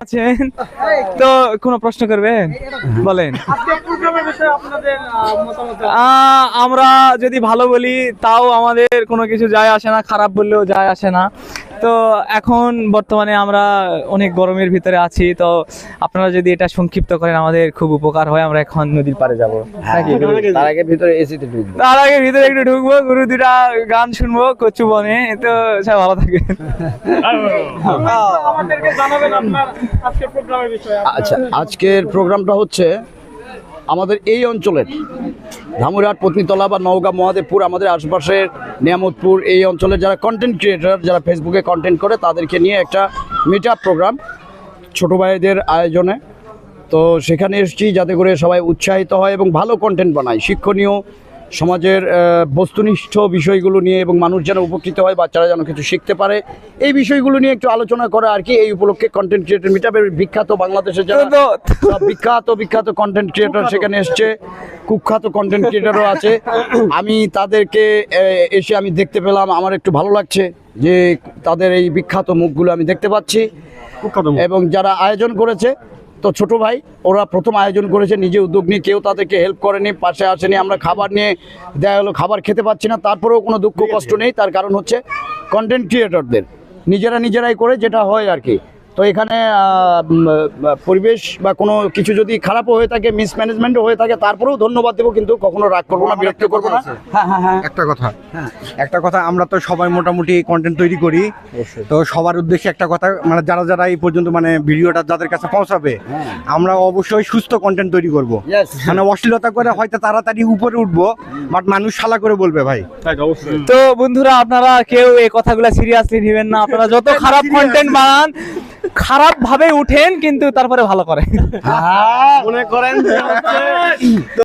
আছেন তো কোনো প্রশ্ন করবেন বলেন। আমরা যদি ভালো বলি তাও আমাদের কোনো কিছু যায় আসে না, খারাপ বললেও যায় আসে না। তো এখন বর্তমানে আমরা অনেক গরমের ভিতরে আছি, তো আপনারা যদি এটা সংক্ষিপ্ত করেন আমাদের খুব উপকার হয়। আমরা এখন নদীর পাড়ে যাবো, তার আগে ভিতরে এসিতে ঢুকবো, তার আগে ভিতরে একটু ঢুকবো, গুরু দুটা গান শুনবো কচু বনে। তো সব ভালো থাকে। আচ্ছা, আজকের প্রোগ্রামটা হচ্ছে আমাদের এই অঞ্চলের ধামুরহাট, পত্নীতলা বা নওগাঁ, মহাদেবপুর, আমাদের আশপাশের নিয়ামতপুর, এই অঞ্চলের যারা কন্টেন্ট ক্রিয়েটর, যারা ফেসবুকে কন্টেন্ট করে, তাদেরকে নিয়ে একটা মিট আপ প্রোগ্রাম ছোটো ভাইদের আয়োজনে। তো সেখানে এসেছি যাতে করে সবাই উৎসাহিত হয় এবং ভালো কন্টেন্ট বানায়, শিক্ষণীয় সমাজের বস্তুনিষ্ঠ বিষয়গুলো নিয়ে, এবং মানুষ যেন উপকৃত হয়, বাচ্চারা যেন কিছু শিখতে পারে, এই বিষয়গুলো নিয়ে একটু আলোচনা করা আর কি। এই উপলক্ষে কন্টেন্ট ক্রিয়েটর মিট আপের বিখ্যাত বাংলাদেশের যারা বিখ্যাত কন্টেন্ট ক্রিয়েটর সেখানে এসছে, কুখ্যাত কন্টেন্ট ক্রিয়েটরও আছে। আমি তাদেরকে এসে আমি দেখতে পেলাম, আমার একটু ভালো লাগছে যে তাদের এই বিখ্যাত মুখগুলো আমি দেখতে পাচ্ছি। এবং যারা আয়োজন করেছে, তো ছোট ভাই ওরা প্রথম আয়োজন করেছে, নিজে উদ্যোগ নিয়ে, কেউ তাদেরকে হেল্প করেনি, পাশে আসেনি। আমরা খাবার নিয়ে দেয়া হলো, খাবার খেতে পাচ্ছি না, তারপরেও কোনো দুঃখ কষ্ট নেই। তার কারণ হচ্ছে কন্টেন্ট ক্রিয়েটরদের নিজেরাই করে যেটা হয় আর কি। তো এখানে পরিবেশ বা কোনো কিছু যদি খারাপও হয়ে থাকে, মিসম্যানেজমেন্টও হয়ে থাকে, তারপরেও ধন্যবাদ দেবো, কিন্তু কখনো রাগ করবো না, বিরক্ত করবো না। হ্যাঁ, একটা কথা, আমরা তো সবাই মোটামুটি কন্টেন্ট তৈরি করি, তো সবার উদ্দেশ্যে একটা কথা, মানে যারা এই পর্যন্ত মানে ভিডিওটা যাদের কাছে পৌঁছাবে, আমরা অবশ্যই সুস্থ কন্টেন্ট তৈরি করব। মানে অশ্লীলতা করে হয়তো তাড়াতাড়ি উপরে উঠবো, বাট মানুষ শালা করে বলবে ভাই। তো বন্ধুরা, আপনারা কেউ এই কথাগুলো সিরিয়াসলি নেবেন না। আপনারা যত খারাপ কন্টেন্ট বানান, খারাপ ভাবে উঠেন, কিন্তু তারপরে ভালো করেন, মনে করেন।